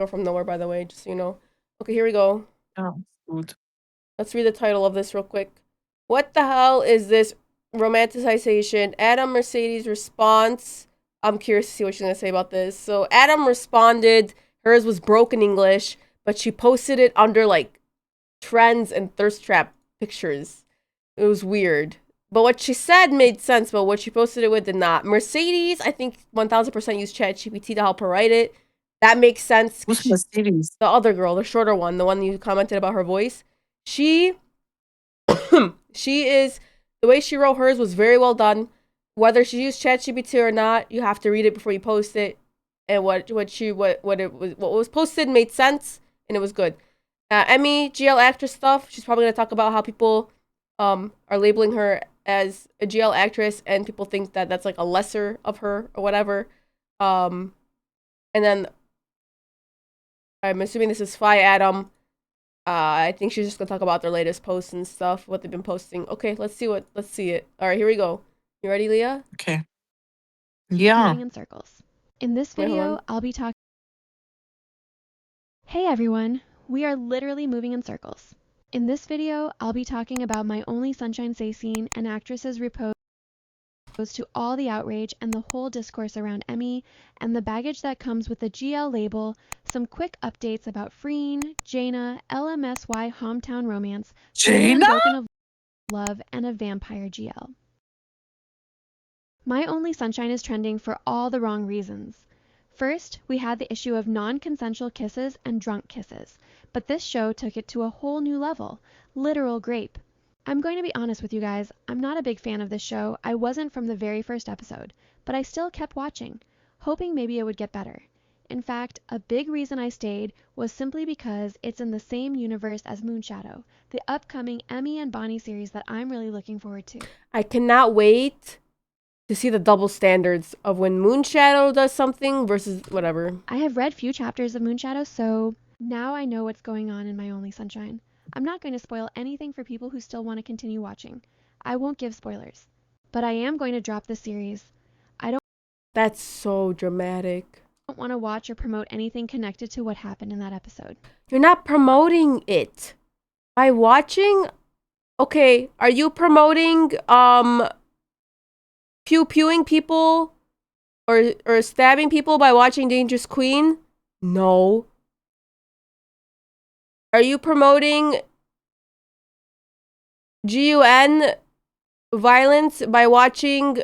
Go from nowhere, by the way, just so you know. Okay, here we go. Oh, good. Let's read the title of this real quick. What the hell is this romanticization? Adam Mercedes' response. I'm curious to see what she's gonna say about this. So Adam responded, hers was broken English, but she posted it under like trends and thirst trap pictures. It was weird. But what she said made sense, but what she posted it with did not. Mercedes, I think 1000% used ChatGPT to help her write it. That makes sense. Who's Mercedes? The other girl, the shorter one, the one you commented about her voice, she she is the way she wrote hers was very well done. Whether she used ChatGPT or not, you have to read it before you post it. And what was posted made sense and it was good. Emmy GL actress stuff. She's probably gonna talk about how people are labeling her as a GL actress and people think that that's like a lesser of her or whatever. Um, and then I'm assuming this is Fi Adam. I think she's just gonna talk about their latest posts and stuff, what they've been posting. Okay, let's see it. All right, here we go. You ready, Leah? Okay. Yeah. Moving in circles. In this Wait, hold video, on. I'll be talking. Hey everyone, we are literally moving in circles. In this video, I'll be talking about My Only Sunshine scene and actresses reposed to all the outrage and the whole discourse around Emmy and the baggage that comes with the GL label, some quick updates about Freen, Jaina, LMSY hometown romance, Freen Jaina? Unbroken of Love, and a vampire GL. My Only Sunshine is trending for all the wrong reasons. First, we had the issue of non-consensual kisses and drunk kisses, but this show took it to a whole new level, literal grape. I'm going to be honest with you guys, I'm not a big fan of this show. I wasn't from the very first episode, but I still kept watching, hoping maybe it would get better. In fact, a big reason I stayed was simply because it's in the same universe as Moonshadow, the upcoming Emmy and Bonnie series that I'm really looking forward to. I cannot wait to see the double standards of when Moonshadow does something versus whatever. I have read few chapters of Moonshadow, so now I know what's going on in My Only Sunshine. I'm not going to spoil anything for people who still want to continue watching. I won't give spoilers. But I am going to drop the series. I don't That's so dramatic. want to watch or promote anything connected to what happened in that episode. You're not promoting it by watching. Okay, are you promoting pew pewing people or stabbing people by watching Dangerous Queen? No. Are you promoting GUN violence by watching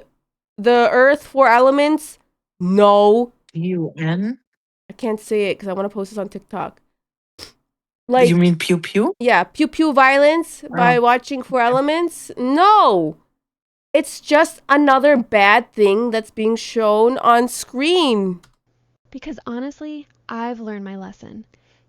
The Earth Four Elements? No. UN? I can't say it because I want to post this on TikTok. You Like, mean pew pew? yeah, pew pew violence by Oh, watching Four okay. Elements? No. It's just another bad thing that's being shown on screen. Because honestly, I've learned my lesson.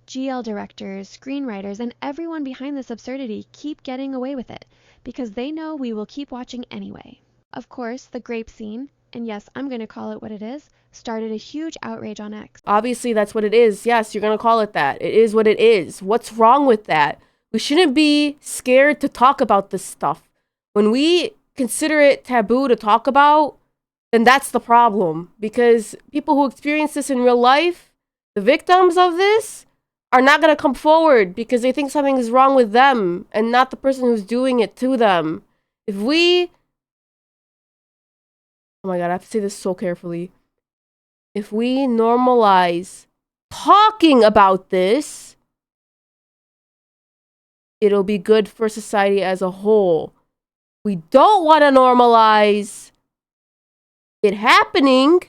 GL directors, screenwriters, and everyone behind this absurdity keep getting away with it because they know we will keep watching anyway. Of course, the grape scene, and yes, I'm going to call it what it is, started a huge outrage on X. Obviously, that's what it is. Yes, you're going to call it that. It is what it is. What's wrong with that? We shouldn't be scared to talk about this stuff. When we consider it taboo to talk about, then that's the problem. Because people who experience this in real life, the victims of this, are not going to come forward because they think something is wrong with them and not the person who's doing it to them. If we. Oh my god, I have to say this so carefully. If we normalize talking about this, it'll be good for society as a whole. We don't want to normalize it happening,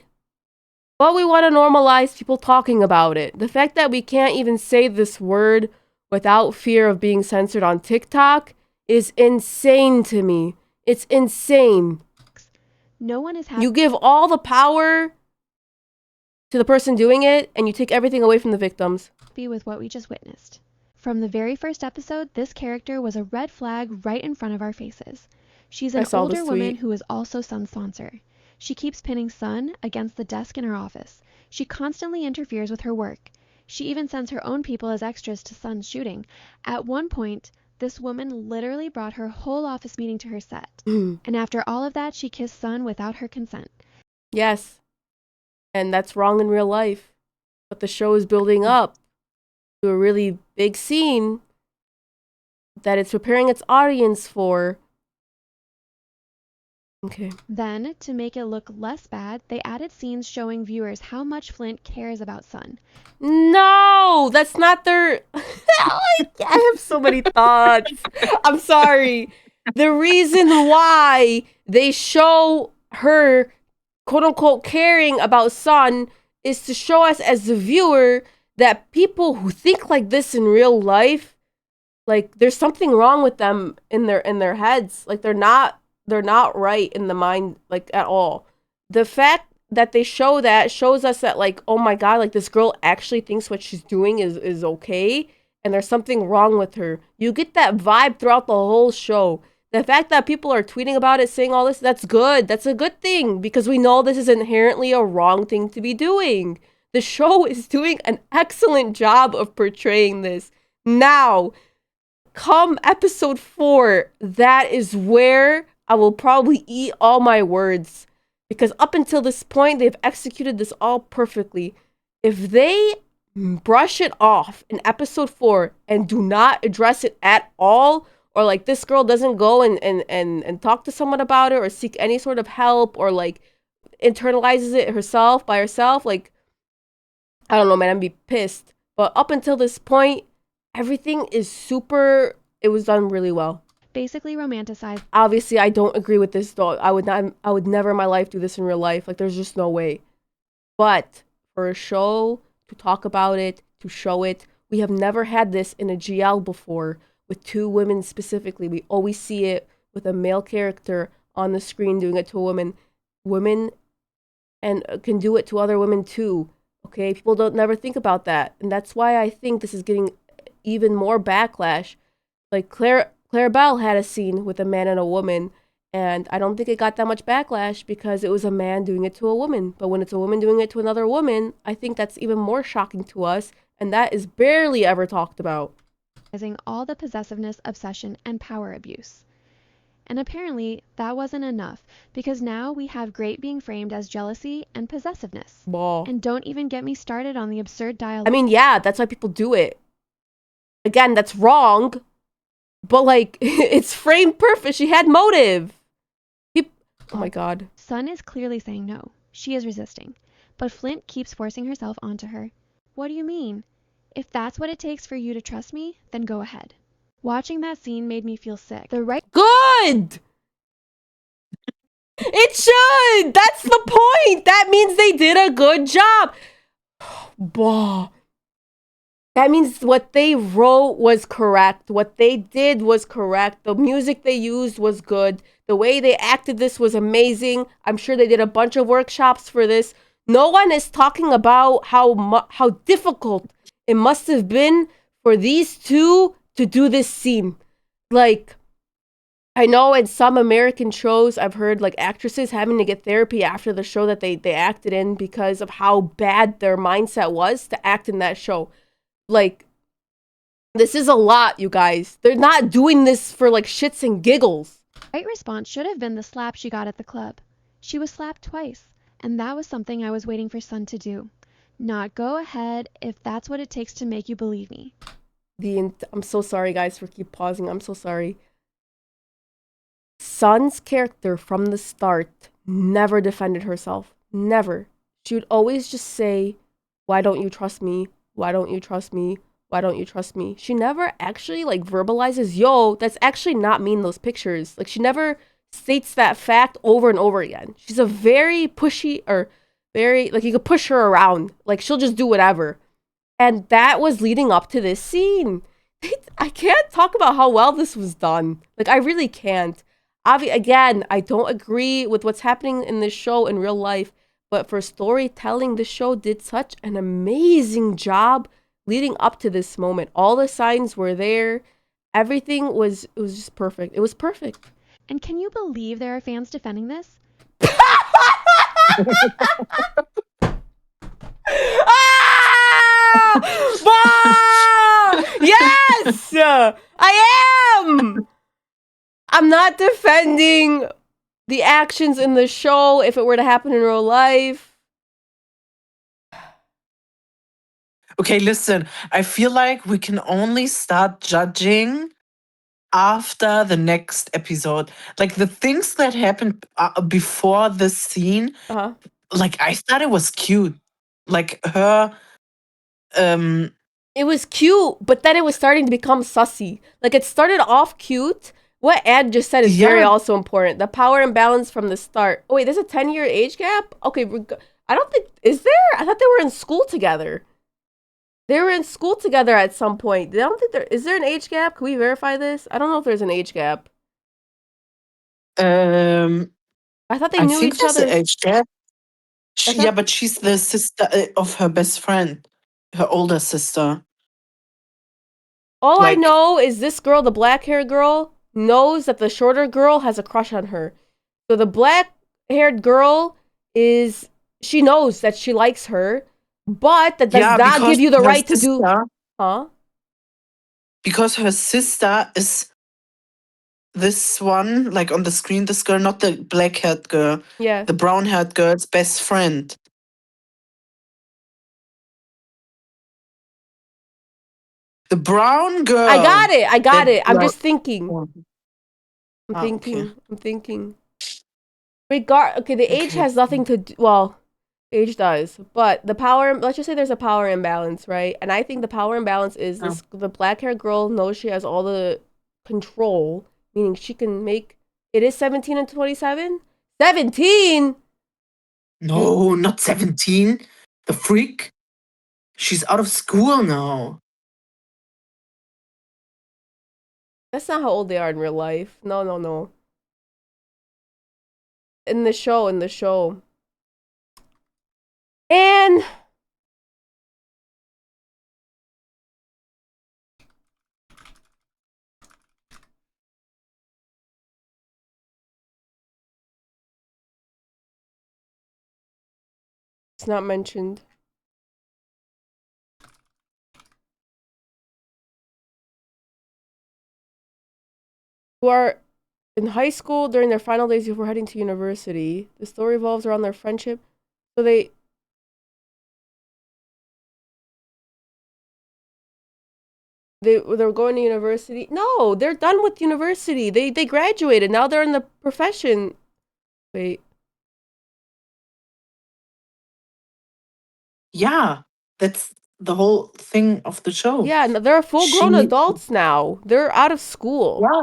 but we want to normalize people talking about it. The fact that we can't even say this word without fear of being censored on TikTok is insane to me. It's insane. No one is You give all the power to the person doing it, and you take everything away from the victims. happy with what we just witnessed. From the very first episode, this character was a red flag right in front of our faces. She's an older woman who is also Sun's sponsor. She keeps pinning Sun against the desk in her office. She constantly interferes with her work. She even sends her own people as extras to Sun's shooting. At one point, this woman literally brought her whole office meeting to her set. And after all of that, she kissed Sun without her consent. Yes. And that's wrong in real life. but the show is building up to a really big scene that it's preparing its audience for. Okay. Then, to make it look less bad, they added scenes showing viewers how much Flint cares about Sun. No, that's not their. I have so many thoughts. I'm sorry. The reason why they show her, quote unquote, caring about Sun is to show us as the viewer that people who think like this in real life, like there's something wrong with them in their heads. Like they're not right in the mind, like at all. The fact that they show that shows us that, like, oh my god, like this girl actually thinks what she's doing is okay and there's something wrong with her. You get that vibe throughout the whole show. The fact that people are tweeting about it, saying all this, that's good. That's a good thing because we know this is inherently a wrong thing to be doing. The show is doing an excellent job of portraying this. Now, come episode 4, that is where I will probably eat all my words. Because up until this point, they've executed this all perfectly. If they brush it off in episode 4 and do not address it at all, or like this girl doesn't go and talk to someone about it or seek any sort of help or like internalizes it herself by herself, like, I don't know, man, I'd be pissed. But up until this point, everything is super, it was done really well. Basically romanticized. Obviously, I don't agree with this though. I would never in my life do this in real life. Like, there's just no way. But for a show to talk about it, to show it, we have never had this in a GL before with 2 women specifically. We always see it with a male character on the screen doing it to a woman. Women and can do it to other women too. Okay, people don't never think about that, and that's why I think this is getting even more backlash. Like Claire Bell had a scene with a man and a woman, and I don't think it got that much backlash because it was a man doing it to a woman. But when it's a woman doing it to another woman, I think that's even more shocking to us, and that is barely ever talked about. All the possessiveness, obsession, and power abuse. And apparently, that wasn't enough, because now we have Grape being framed as jealousy and possessiveness. Ball. And don't even get me started on the absurd dialogue. I mean, yeah, that's why people do it. Again, that's wrong. But, like, it's framed perfect. She had motive. Oh my god. Sun is clearly saying no. She is resisting. But Flint keeps forcing herself onto her. What do you mean? If that's what it takes for you to trust me, then go ahead. Watching that scene made me feel sick. Good! It should! That's the point! That means they did a good job. Bah. That means what they wrote was correct. What they did was correct. The music they used was good. The way they acted this was amazing. I'm sure they did a bunch of workshops for this. No one is talking about how difficult it must have been for these 2 to do this scene. Like, I know in some American shows, I've heard like actresses having to get therapy after the show that they acted in because of how bad their mindset was to act in that show. Like, this is a lot, you guys. They're not doing this for like shits and giggles. The right response should have been the slap she got at the club. She was slapped twice, and that was something I was waiting for Sun to do. Not go ahead if that's what it takes to make you believe me. I'm so sorry, guys, for keep pausing. I'm so sorry. Sun's character from the start never defended herself. Never. She would always just say, why don't you trust me? Why don't you trust me? Why don't you trust me? She never actually like verbalizes, yo, that's actually not me in those pictures. Like, she never states that fact over and over again. She's a very pushy, or very, like, you could push her around. Like, she'll just do whatever. And that was leading up to this scene. I can't talk about how well this was done. Like, I really can't. Again, I don't agree with what's happening in this show in real life. But for storytelling, the show did such an amazing job leading up to this moment. All the signs were there. Everything was just perfect. It was perfect. And can you believe there are fans defending this? Yes! I am! I'm not defending the actions in the show if it were to happen in real life. Okay, listen. I feel like we can only start judging after the next episode. Like the things that happened before this scene, Uh-huh. like I thought it was cute. Like her um It was cute, but then it was starting to become sussy. Like it started off cute. What Ed just said is very yeah, also important. The power imbalance from the start. Oh wait, there's a 10-year age gap? Okay, I don't think is there? I thought they were in school together. They were in school together at some point. I don't think there is there an age gap? Can we verify this? I don't know if there's an age gap. um I thought they I knew think each there's an other. age gap. I Yeah, thought but she's the sister of her best friend, her older sister. all I Like, know is this girl, the black hair girl, knows that the shorter girl has a crush on her. So the black haired girl is she knows that she likes her, but that does yeah, not give you the her right to do sister, huh? because her sister is this one, like on the screen, this girl, not the black haired girl, Yeah. the brown haired girl's best friend. The brown I got girl it. I got that, it. I'm just thinking. oh, I'm okay. thinking. I'm thinking. Okay, the age Okay. has nothing to do well, age does, but the power let's just say there's a power imbalance, right? And I think the power imbalance is Oh. this the black haired girl knows she has all the control, meaning she can make it is 17 and 27? 17? No, not 17. The freak. She's out of school now. That's not how old they are in real life. No, no, no. In the show, in the show. And it's not mentioned. Who are in high school during their final days before heading to university. The story revolves around their friendship. So they're going to university. No, they're done with university. They graduated. Now they're in the profession. Wait. Yeah, that's the whole thing of the show. Yeah, they're full-grown She, adults now. They're out of school. yeah,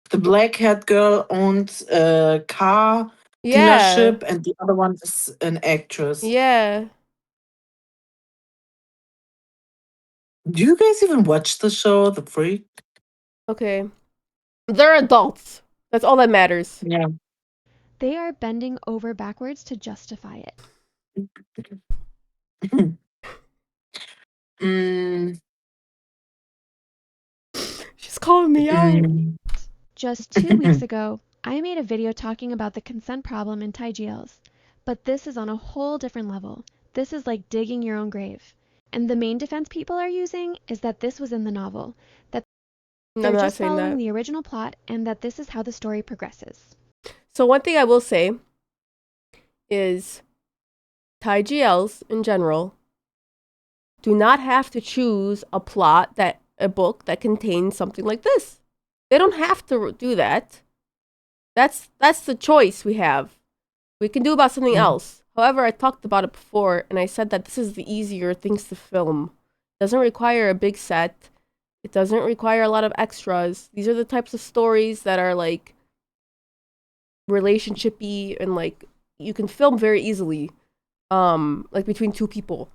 the black haired girl owns a car Yeah. dealership, and the other one is an actress. Yeah. Do you guys even watch the show, The Freak? Okay. They're adults. That's all that matters. Yeah. They are bending over backwards to justify it. mm, She's calling me out. mm. Just 2 weeks ago, I made a video talking about the consent problem in Thai jails. But this is on a whole different level. This is like digging your own grave. And the main defense people are using is that this was in the novel, that I'm they're not just saying following that. the original plot, and that this is how the story progresses. So one thing I will say is Thai GLs in general do not have to choose a book that contains something like this. They don't have to do that. That's the choice we have. We can do about something else. However, I talked about it before and I said that this is the easier things to film. It doesn't require a big set. It doesn't require a lot of extras. These are the types of stories that are like relationshipy and like you can film very easily. Like between two people.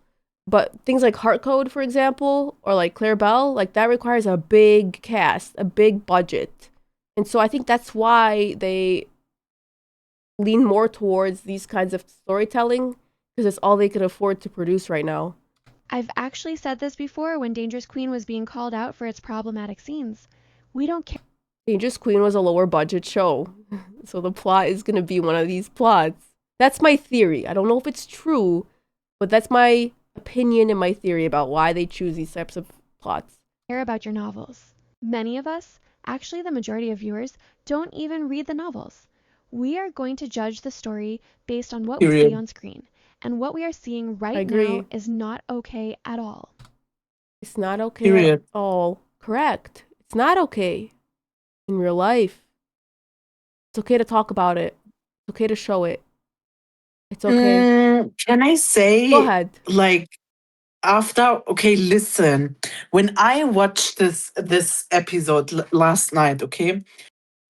But things like Heart Code, for example, or like Claire Bell, like that requires a big cast, a big budget. And so I think that's why they lean more towards these kinds of storytelling because it's all they could afford to produce right now. I've actually said this before when Dangerous Queen was being called out for its problematic scenes. We don't care. Dangerous Queen was a lower budget show. So the plot is going to be one of these plots. That's my theory. I don't know if it's true, but that's my opinion and my theory about why they choose these types of plots. About your novels. Many of us, actually the majority of viewers, don't even read the novels. We are going to judge the story based on what we see on screen. And what we are seeing right agree. now is not okay at all. It's not okay Period. at all. Correct. It's not okay in real life. It's okay to talk about it. It's okay to show it. It's okay. Can I say, Go ahead. like, after, okay, listen, when I watched this episode last night, okay,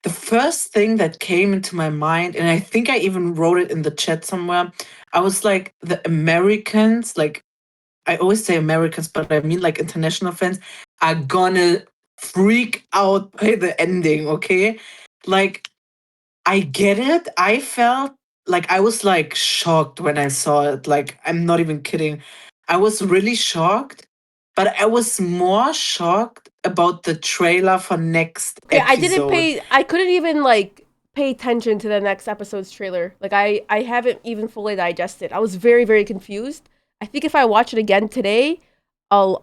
the first thing that came into my mind, and I think I even wrote it in the chat somewhere, I was like, the Americans, like, I always say Americans, but I mean like international fans, are gonna freak out by the ending, okay? Like, I get it. I felt like I was like shocked when I saw it. Like, I'm not even kidding. I was really shocked, but I was more shocked about the trailer for next Okay, episode. I couldn't even like pay attention to the next episode's trailer. Like I haven't even fully digested. I was very, very confused. I think if I watch it again today, I'll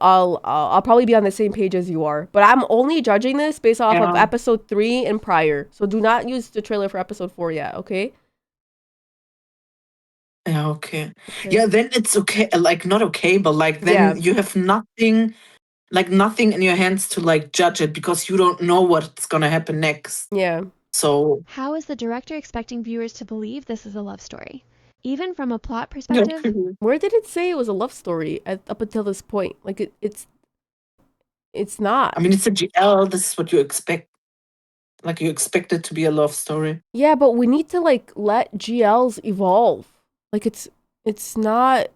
probably be on the same page as you are. But I'm only judging this based off of Yeah. episode 3 and prior. So do not use the trailer for episode 4 yet, okay? Yeah, okay. Okay. Yeah, then it's okay. Like, not okay, but like, Yeah. then you have nothing, like, nothing in your hands to like judge it because you don't know what's gonna happen next. Yeah. So, How is the director expecting viewers to believe this is a love story? Even from a plot yeah. perspective, Where did it say it was a love story up until this point? Like it's not. I mean, it's a GL. This is what you expect. Like, you expect it to be a love story. Yeah, but we need to like let GLs evolve. Like it's not,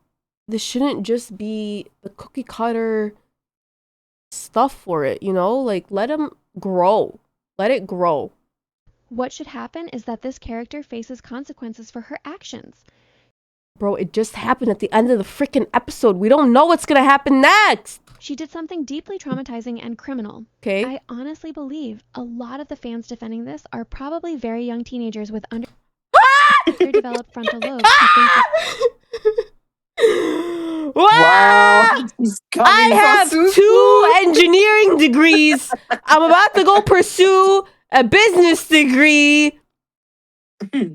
this shouldn't just be the cookie cutter stuff for it, you know? Like let them grow. Let it grow. what should happen is that this character faces consequences for her actions. Bro, it just happened at the end of the freaking episode. We don't know what's going to happen next. She did something deeply traumatizing and criminal. Okay? I honestly believe a lot of the fans defending this are probably very young teenagers with underdeveloped frontal lobes who think that Wow! He's I coming have for Susu. 2 engineering degrees. I'm about to go pursue a business degree. this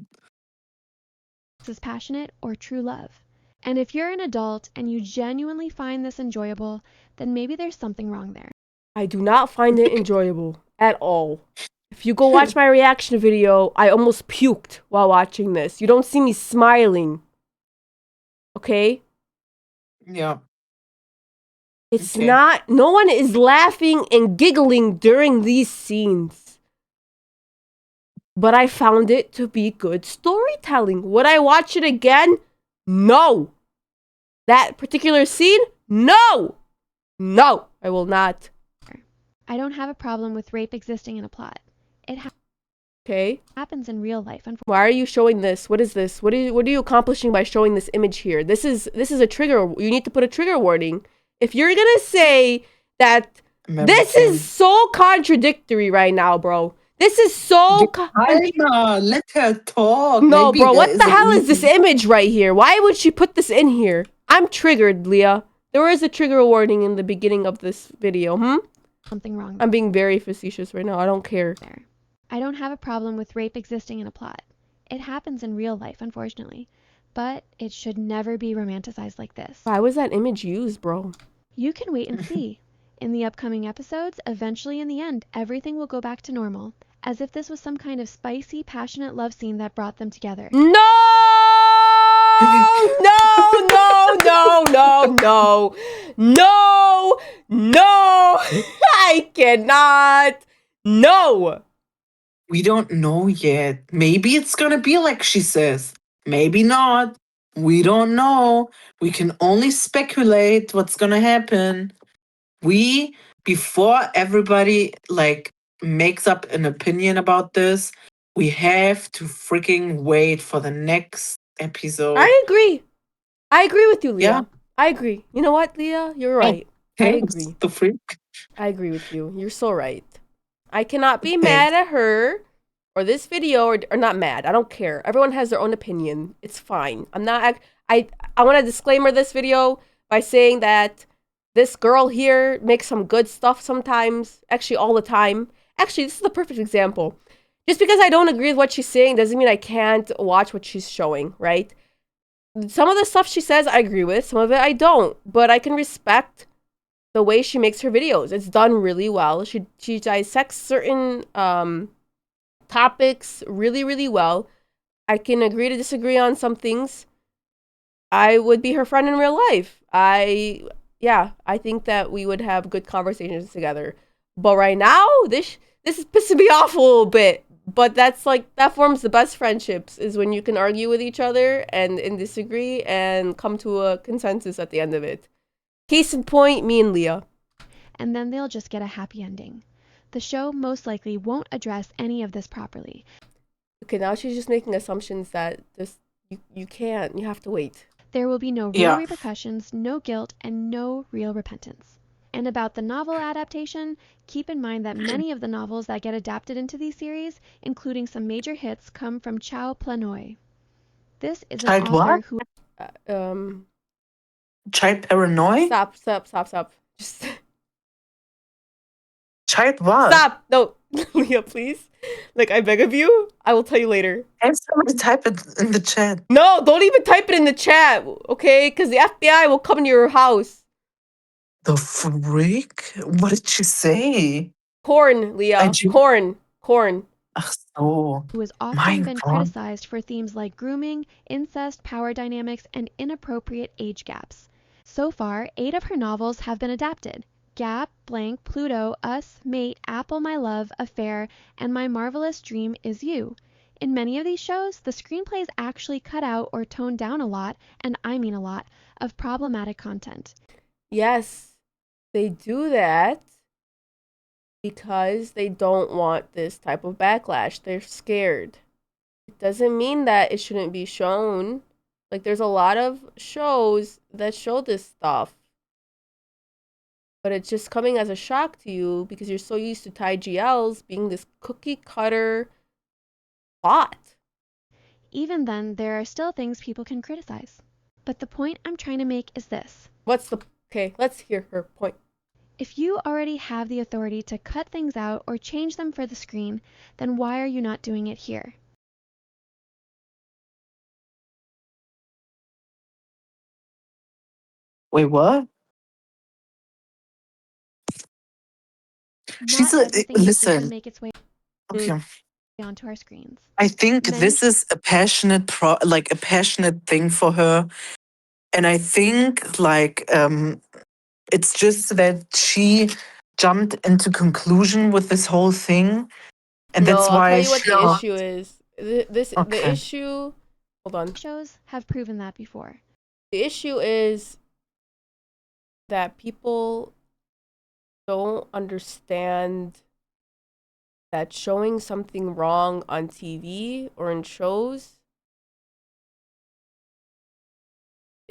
is passionate or true love. And if you're an adult and you genuinely find this enjoyable, then maybe there's something wrong there. I do not find it enjoyable at all. If you go watch my reaction video, I almost puked while watching this. You don't see me smiling. Okay? Yeah. It's Okay. not, no one is laughing and giggling during these scenes. But I found it to be good storytelling. Would I watch it again? No. That particular scene? No. No, I will not. I don't have a problem with rape existing in a plot. It Okay. happens in real life. Why are you showing this? What is this? What are you accomplishing by showing this image here? This is a trigger. You need to put a trigger warning. If you're gonna say that this is so contradictory right now, bro. This is so. Alma, let her talk. No, Maybe bro. there What is the a hell is this reason. image right here? Why would she put this in here? I'm triggered, Leah. There is a trigger warning in the beginning of this video. Something wrong I'm being very facetious right now. I don't care. there. I don't have a problem with rape existing in a plot. It happens in real life, unfortunately. But it should never be romanticized like this. Why was that image used, bro? You can wait and see. In the upcoming episodes, eventually in the end, everything will go back to normal, as if this was some kind of spicy, passionate love scene that brought them together. No! No! No! No! No! No! No! No! I cannot! No! We don't know yet. Maybe it's gonna be like she says. Maybe not. We don't know. We can only speculate what's gonna happen. Before everybody like makes up an opinion about this, we have to freaking wait for the next episode. I agree. I agree with you, Leah. Yeah. I agree. You know what, Leah? You're right. Thanks, I agree. the freak. I agree with you. You're so right. I cannot be mad at her or this video or not mad. I don't care. Everyone has their own opinion. It's fine. I'm not. I want to disclaimer this video by saying that this girl here makes some good stuff sometimes. Actually, all the time. Actually, this is the perfect example. Just because I don't agree with what she's saying doesn't mean I can't watch what she's showing, right? some of the stuff she says I agree with, some of it I don't, but I can respect the way she makes her videos. It's done really well. She dissects certain topics really, really well. I can agree to disagree on some things. I would be her friend in real life. I think that we would have good conversations together. But right now, this is pissing me off a little bit. But that's like, that forms the best friendships, is when you can argue with each other and disagree and come to a consensus at the end of it. Case in point, me and Leah. And then they'll just get a happy ending. The show most likely won't address any of this properly. Okay, now she's just making assumptions that this you can't. You have to wait. There will be no real Yeah. repercussions, no guilt, and no real repentance. And about the novel adaptation, keep in mind that many of the novels that get adapted into these series, including some major hits, come from Chao Planoy. This is an Child author what? who Child paranoid? Stop. Just Child what? stop. No, Leah, please. Like, I beg of you. I will tell you later. Have somebody type it in the chat. No, don't even type it in the chat, okay? Because the FBI will come to your house. The freak? What did she say? Corn, Leah. IG? Corn. Ach so. who has often Mein been Gott. criticized for themes like grooming, incest, power dynamics, and inappropriate age gaps. So far, 8 of her novels have been adapted. Gap, Blank, Pluto, Us, Mate, Apple My Love, Affair, and My Marvelous Dream Is You. In many of these shows, the screenplays actually cut out or toned down a lot, and I mean a lot, of problematic content. Yes, they do that because they don't want this type of backlash. They're scared. It doesn't mean that it shouldn't be shown. Like, there's a lot of shows that show this stuff. But it's just coming as a shock to you because you're so used to Thai GLs being this cookie cutter plot. Even then, there are still things people can criticize. But the point I'm trying to make is this. Okay, let's hear her point. If you already have the authority to cut things out or change them for the screen, then why are you not doing it here? Wait, what? She's Not a everything has to listen. make its way Okay. onto our screens. I think Many this is a passionate a passionate thing for her. And I think it's just that she jumped into conclusion with this whole thing. And No, that's I'll tell why you what she the issue is. The okay. issue. Hold on. shows have proven that before. The issue is that people don't understand that showing something wrong on TV or in shows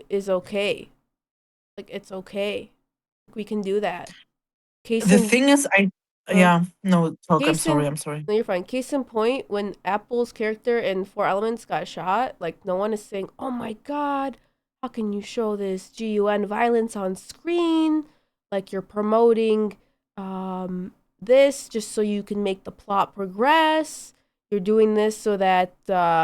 is okay. Like, it's okay. We can do that. The thing is no, talk, I'm sorry. No, you're fine. Case in point, when Apple's character in Four Elements got shot, like, no one is saying, "Oh my God, how can you show this GUN violence on screen? Like, you're promoting this just so you can make the plot progress. You're doing this so that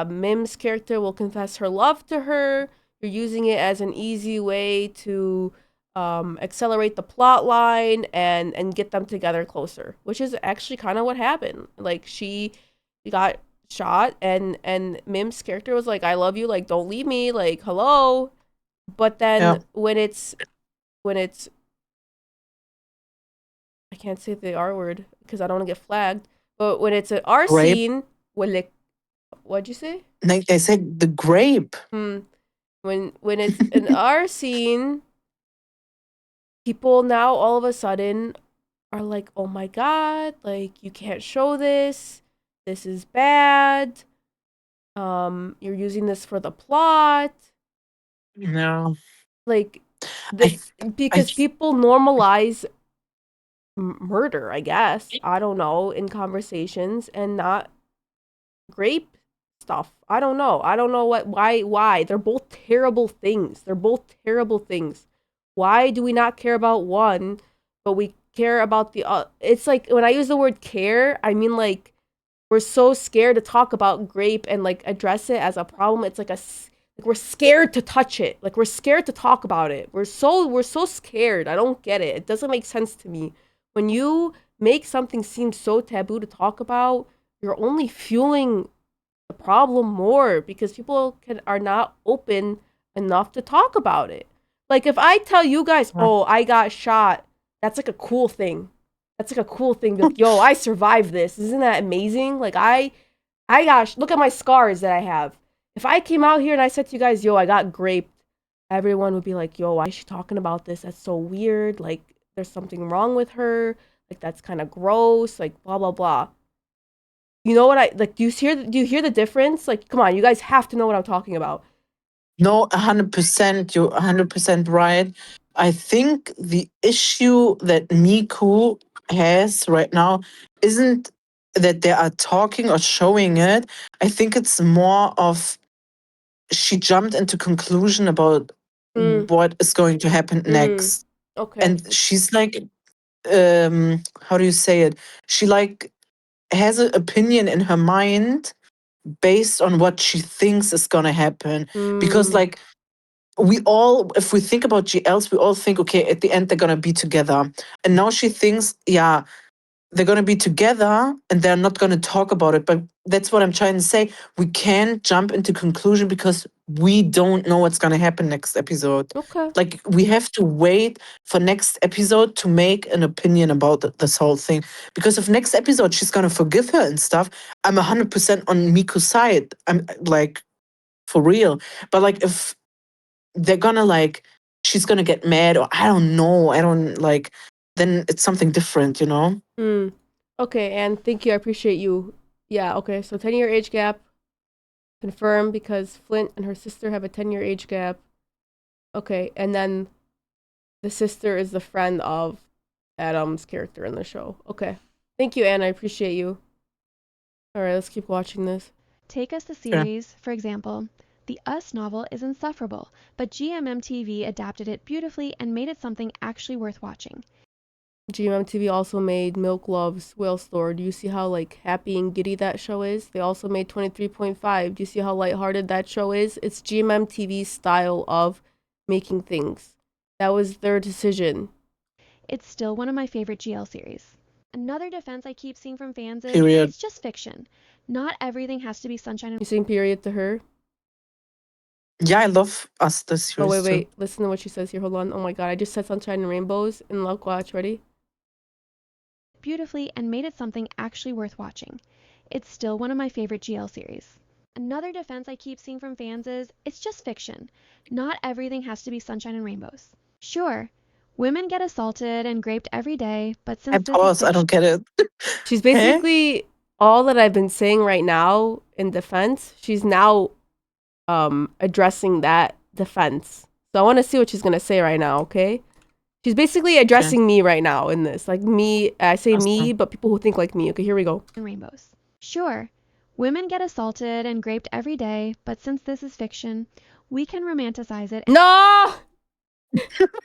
Mim's character will confess her love to her. You're using it as an easy way to accelerate the plot line and get them together closer," which is actually kind of what happened. Like, she got shot and Mim's character was like, "I love you, like, don't leave me, like, hello." But then when it's I can't say the R word because I don't want to get flagged, but when it's an R Grape. scene, what'd you say? Like I said, the grape. When it's an R scene, people now all of a sudden are like, "Oh my God, like, you can't show this. This is bad. You're using this for the plot." No. Like, I because people normalize murder, I guess. I don't know, in conversations and not grape stuff. I don't know. I don't know why. They're both terrible things. Why do we not care about one, but we care about the other? It's like, when I use the word care, I mean, like, we're so scared to talk about grape and, like, address it as a problem. It's Like, we're scared to touch it. Like, we're scared to talk about it. We're so scared. I don't get it. It doesn't make sense to me. When you make something seem so taboo to talk about, you're only fueling the problem more because people are not open enough to talk about it. Like, if I tell you guys, oh, I got shot, that's like a cool thing. That's like a cool thing. Like, yo, I survived this. Isn't that amazing? Like, look at my scars that I have. If I came out here and I said to you guys, yo, I got raped, everyone would be like, yo, why is she talking about this? That's so weird. Like, there's something wrong with her. Like, that's kind of gross. Like, blah, blah, blah. You know what I, like, do you hear the difference? Like, come on, you guys have to know what I'm talking about. No, 100%. You're 100% right. I think the issue that Miku has right now isn't that they are talking or showing it. I think it's more of she jumped into conclusion about what is going to happen next. Okay. And she's like, how do you say it? She like has an opinion in her mind based on what she thinks is gonna happen. Because like if we think about GLs, we all think, okay, at the end they're gonna be together. And now she thinks, yeah, they're gonna be together and they're not gonna talk about it. But that's what I'm trying to say. We can't jump into conclusion because we don't know what's gonna happen next episode. Okay. Like we have to wait for next episode to make an opinion about this whole thing. Because if next episode she's gonna forgive her and stuff, I'm 100% on Miku's side. I'm like, for real. But like if they're gonna like she's gonna get mad or I don't know, I don't like, then it's something different, you know? Okay, and thank you. I appreciate you. Yeah, okay. So 10-year age gap confirmed because Flint and her sister have a 10-year age gap. Okay, and then the sister is the friend of Adam's character in the show. Okay. Thank you, Anne. I appreciate you. All right, let's keep watching this. Take Us the series, for example. The Us novel is insufferable, but GMMTV adapted it beautifully and made it something actually worth watching. GMMTV also made Milk Love's Whale Store. Do you see how like happy and giddy that show is? They also made 23.5. Do you see how lighthearted that show is? It's GMMTV's style of making things. That was their decision. It's still one of my favorite GL series. Another defense I keep seeing from fans is Period. It's just fiction. Not everything has to be sunshine and You saying period to her? Yeah, I love Us this series. Oh, wait. Listen to what she says here. Hold on. Oh my god, I just said sunshine and rainbows in Love Watch. Ready? Beautifully and made it something actually worth watching. It's still one of my favorite GL series. Another defense I keep seeing from fans is It's just fiction. Not everything has to be sunshine and rainbows. Sure, women get assaulted and raped every day, but since this is fiction, I don't get it. She's basically all that I've been saying right now in defense. She's now addressing that defense. So I want to see what she's gonna say right now. Okay, she's basically addressing me right now in this. Like me, I say me, but people who think like me. Okay, here we go. And rainbows. Sure, women get assaulted and raped every day, but since this is fiction, we can romanticize it. No!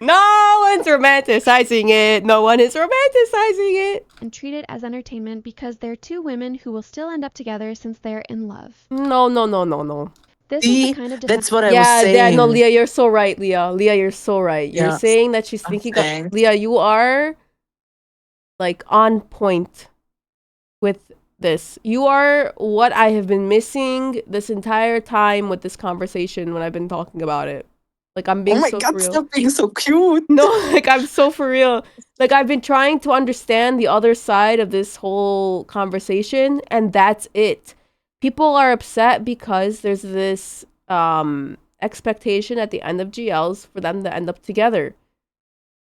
No one's romanticizing it. No one is romanticizing it. And treat it as entertainment because they're two women who will still end up together since they're in love. No. This is the kind of That's what I was saying. Yeah, no, Leah, you're so right, Leah. Leah, you're so right. You're Yeah. saying that she's thinking of... Leah, you are, like, on point with this. You are what I have been missing this entire time with this conversation when I've been talking about it. Like, I'm being so for real. Stop being so cute. No, like, I'm so for real. Like, I've been trying to understand the other side of this whole conversation, and that's it. People are upset because there's this expectation at the end of GLs for them to end up together.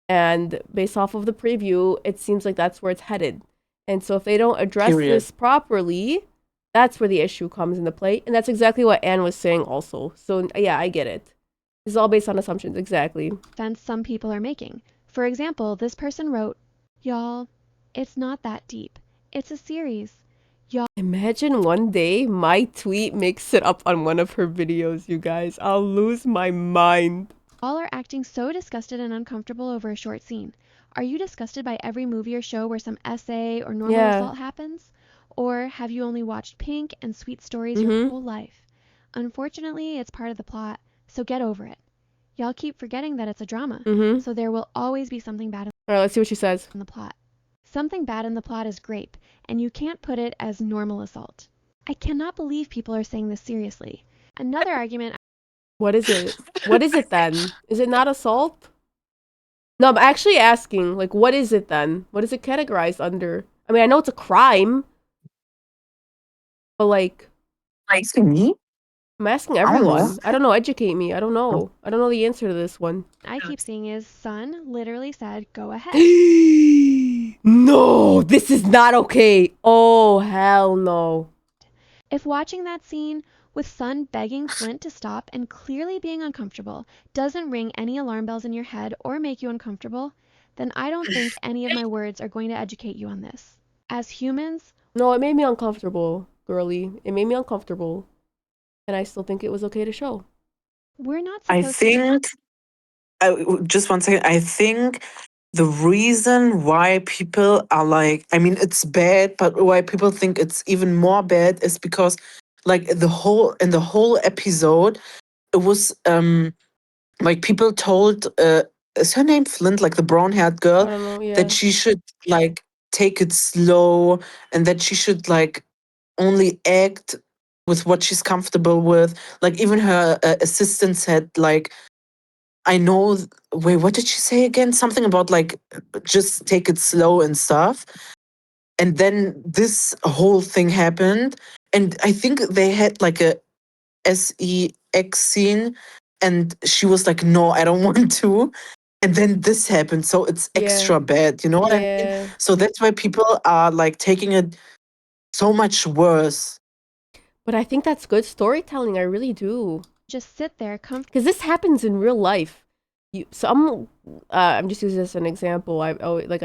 And based off of the preview, it seems like that's where it's headed. And so if they don't address this properly, that's where the issue comes into play. And that's exactly what Anne was saying also. So yeah, I get it. It's all based on assumptions, exactly. Defense some people are making. For example, this person wrote, "Y'all, it's not that deep. It's a series. Imagine one day my tweet makes it up on one of her videos, you guys. I'll lose my mind. All are acting so disgusted and uncomfortable over a short scene. Are you disgusted by every movie or show where some essay or normal assault happens? Or have you only watched Pink and Sweet Stories your whole life? Unfortunately, it's part of the plot, so get over it. Y'all keep forgetting that it's a drama, so there will always be something bad All right, let's see what she says. in the plot. Something bad in the plot is grape, and you can't put it as normal assault. I cannot believe people are saying this seriously. Another argument. What is it? What is it then? Is it not assault? No, I'm actually asking, like, what is it then? What is it categorized under? I mean, I know it's a crime, but like, Asking me? I'm asking I don't know. everyone. I don't know. Educate me. I don't know. I don't know the answer to this one. I keep seeing is Sun literally said, go ahead. No, this is not okay. Oh, hell no. If watching that scene with Sun begging Flint to stop and clearly being uncomfortable doesn't ring any alarm bells in your head or make you uncomfortable, then I don't think any of my words are going to educate you on this. As humans, No, it made me uncomfortable, girly. It made me uncomfortable. And I still think it was okay to show. we're not I supposed think, just one second, I think the reason why people are like, I mean, it's bad, but why people think it's even more bad is because, like, in the whole episode, it was like people told, is her name Flint, like the brown-haired I girl, don't know, yeah. that she should like take it slow and that she should like only act with what she's comfortable with. Like even her assistant said like, I know. Wait, what did she say again? Something about like just take it slow and stuff. And then this whole thing happened, and I think they had like a sex scene, and she was like, "No, I don't want to." And then this happened, so it's Yeah. extra bad. You know what I mean? Yeah. So that's why people are like taking it so much worse. But I think that's good storytelling. I really do. just sit there Because this happens in real life. I'm just using this as an example. I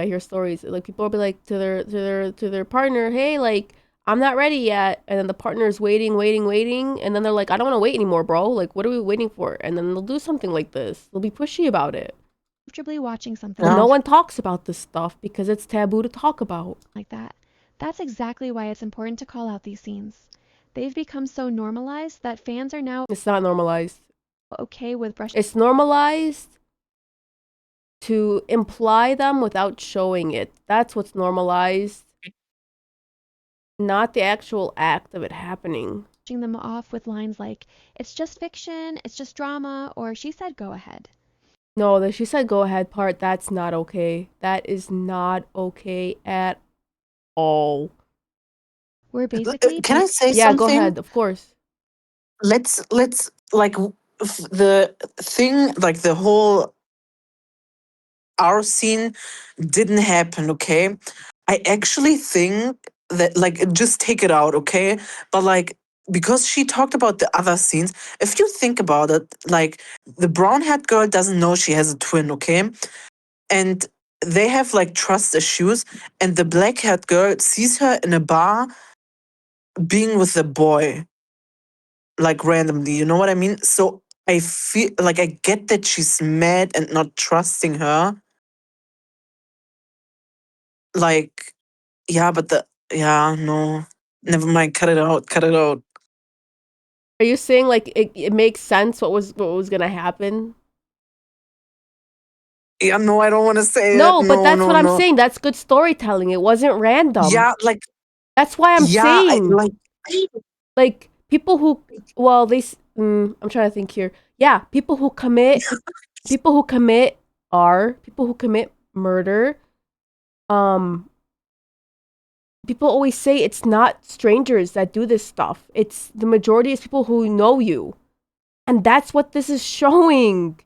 hear stories like people will be like to their partner, hey, like I'm not ready yet, and then the partner's waiting, and then they're like, I don't want to wait anymore, bro. Like, what are we waiting for? And then they'll do something like this. They'll be pushy about it. comfortably watching something But no one talks about this stuff because it's taboo to talk about. like that. That's exactly why it's important to call out these scenes. They've become so normalized that fans are now It's not normalized. okay with brushing It's normalized to imply them without showing it. That's what's normalized, not the actual act of it happening. them off with lines like, it's just fiction, it's just drama, or she said go ahead. No, the she said go ahead part, that's not okay. That is not okay at all. We're basically Can I say Yeah, something? go ahead, of course. Let's like the thing, like the whole our scene didn't happen, okay? I actually think that like just take it out, okay? But like because she talked about the other scenes, if you think about it, like the brown-haired girl doesn't know she has a twin, okay? And they have like trust issues, and the black-haired girl sees her in a bar being with a boy, like randomly, you know what I mean? So I feel like I get that she's mad and not trusting her. Like, yeah, but no. Never mind, cut it out, cut it out. Are you saying like it makes sense what was gonna happen? Yeah, no, I don't want to say No, that. but No, that's no, what I'm no. saying. That's good storytelling. It wasn't random. Yeah, like, That's why I'm yeah, saying. Like people who I'm trying to think here. Yeah, people who commit murder. People always say it's not strangers that do this stuff. It's the majority is people who know you. And that's what this is showing.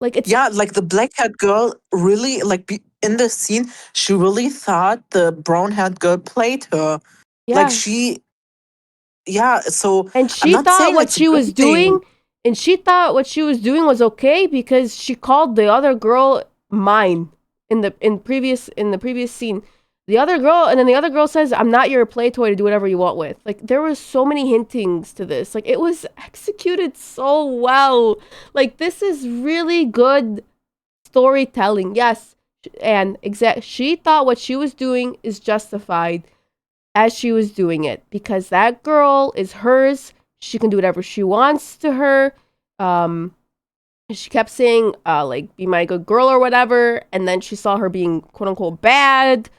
Like it's yeah, like the black-haired girl really, like, in the scene, she really thought the brown-haired girl played her. Like, yeah. yeah, so And I'm she not thought saying what it's a she good was thing. doing was okay because she called the other girl mine in the previous scene. The other girl says, "I'm not your play toy to do whatever you want with." Like there was so many hintings to this. Like it was executed so well. Like this is really good storytelling. Yes. And she thought what she was doing is justified as she was doing it because that girl is hers. She can do whatever she wants to her. She kept saying, like, be my good girl or whatever. And then she saw her being quote unquote bad,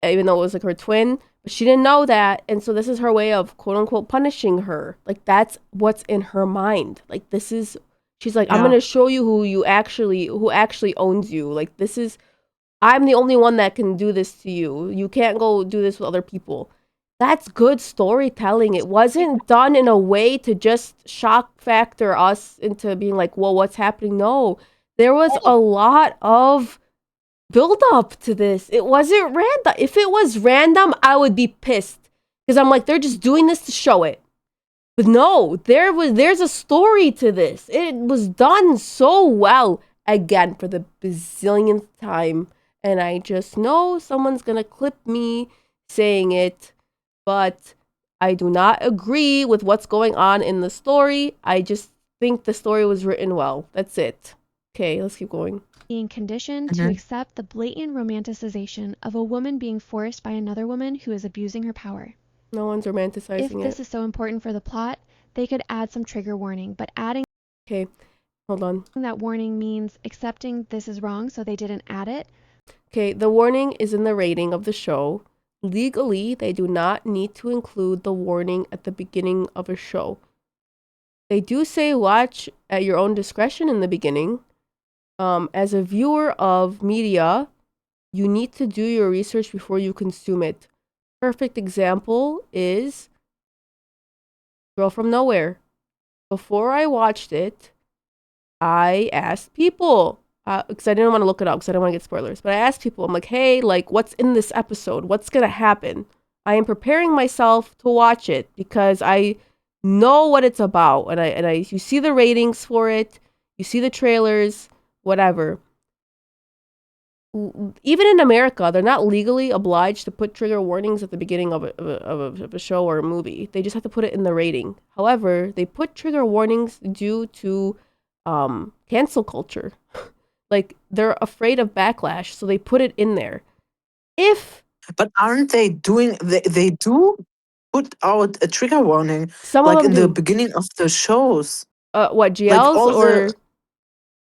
even though it was like her twin. But she didn't know that. And so this is her way of quote unquote punishing her. Like, that's what's in her mind. Like, this is, she's like, I'm Yeah. going to show you who actually owns you. Like, this is, I'm the only one that can do this to you. You can't go do this with other people. That's good storytelling. It wasn't done in a way to just shock factor us into being like, well, what's happening? No, there was a lot of build up to this. It wasn't random. If it was random, I would be pissed because I'm like, they're just doing this to show it. But no, there's a story to this. It was done so well again for the bazillionth time. And I just know someone's gonna clip me saying it, but I do not agree with what's going on in the story. I just think the story was written well. That's it. Okay, let's keep going. Being conditioned to accept the blatant romanticization of a woman being forced by another woman who is abusing her power. No one's romanticizing If this is so important for the plot, they could add some trigger warning, but adding Okay, hold on. that warning means accepting this is wrong, so they didn't add it. Okay, the warning is in the rating of the show. Legally, they do not need to include the warning at the beginning of a show. They do say watch at your own discretion in the beginning. As a viewer of media, you need to do your research before you consume it. Perfect example is Girl from Nowhere. Before I watched it, I asked people, because I didn't want to look it up because I didn't want to get spoilers, but I asked people, I'm like, hey, like, what's in this episode? What's going to happen? I am preparing myself to watch it because I know what it's about. And you see the ratings for it, you see the trailers, whatever. Even in America, they're not legally obliged to put trigger warnings at the beginning of a show or a movie. They just have to put it in the rating. However, they put trigger warnings due to cancel culture. Like, they're afraid of backlash, so they put it in there. But aren't they doing? They do put out a trigger warning, Some like of them in the do. beginning of the shows. What, Like GLs all or?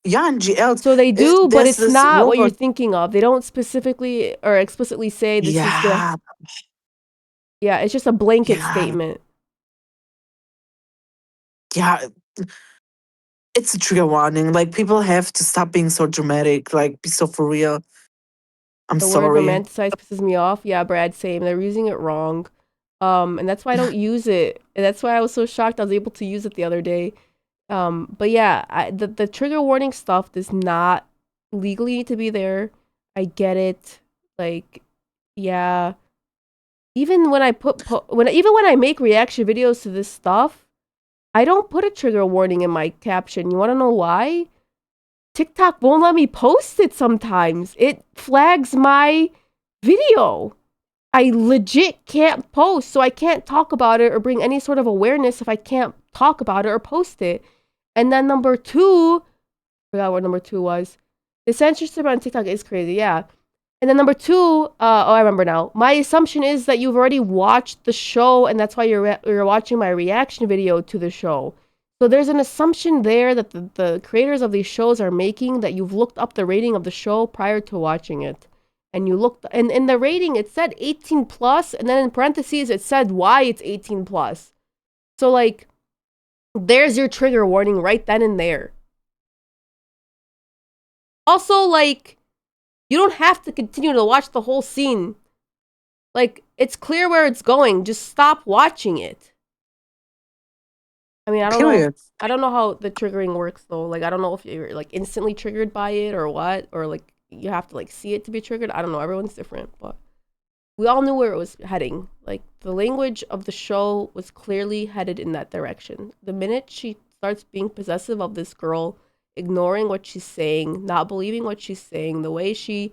Yeah, and GLs. So they do, but There's it's this not what you're robot. thinking of. They don't specifically or explicitly say this is gonna. Yeah, Yeah, it's just a blanket yeah, statement. yeah. It's a trigger warning. Like people have to stop being so dramatic. Like be so for real. I'm The word sorry. romanticize pisses me off. Yeah, Brad, same. They're using it wrong. And that's why I don't use it. And that's why I was so shocked I was able to use it the other day. But yeah, the trigger warning stuff does not legally need to be there. I get it. Like, yeah. Even when I when I make reaction videos to this stuff, I don't put a trigger warning in my caption. You want to know why? TikTok won't let me post it sometimes. It flags my video. I legit can't post, so I can't talk about it or bring any sort of awareness if I can't talk about it or post it. And then number two, I forgot what number two was. The censorship on TikTok is crazy, yeah. And then number two, I remember now. My assumption is that you've already watched the show, and that's why you're watching my reaction video to the show. So there's an assumption there that the creators of these shows are making that you've looked up the rating of the show prior to watching it. And you looked, and in the rating, it said 18 plus, and then in parentheses, it said why it's 18 plus. So, like, there's your trigger warning right then and there. Also, like, you don't have to continue to watch the whole scene. Like, it's clear where it's going. Just stop watching it. I mean, I don't know. I don't know how the triggering works though. Like, I don't know if you're like instantly triggered by it or what, or like you have to like see it to be triggered. I don't know. Everyone's different, but we all knew where it was heading. Like, the language of the show was clearly headed in that direction. The minute she starts being possessive of this girl, ignoring what she's saying, not believing what she's saying, the way she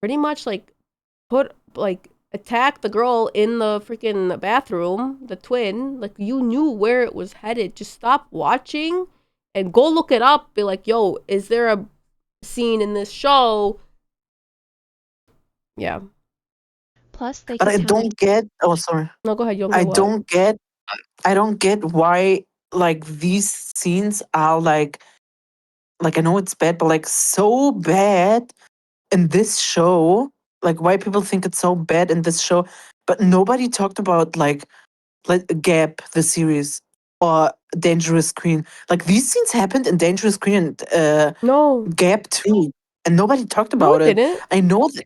pretty much like attacked the girl in the freaking bathroom, the twin, like, you knew where it was headed. Just stop watching and go look it up. Be like, yo, is there a scene in this show? Yeah. Plus, they But could I count don't it. get. Oh, sorry. No, go ahead. You don't I get what? don't get. I don't get why like these scenes are like I know it's bad, but like so bad in this show. Like why people think it's so bad in this show, but nobody talked about like Gap, the series, or Dangerous Queen. Like these scenes happened in Dangerous Queen and No, Gap too, and nobody talked no, about it it. didn't. I know that.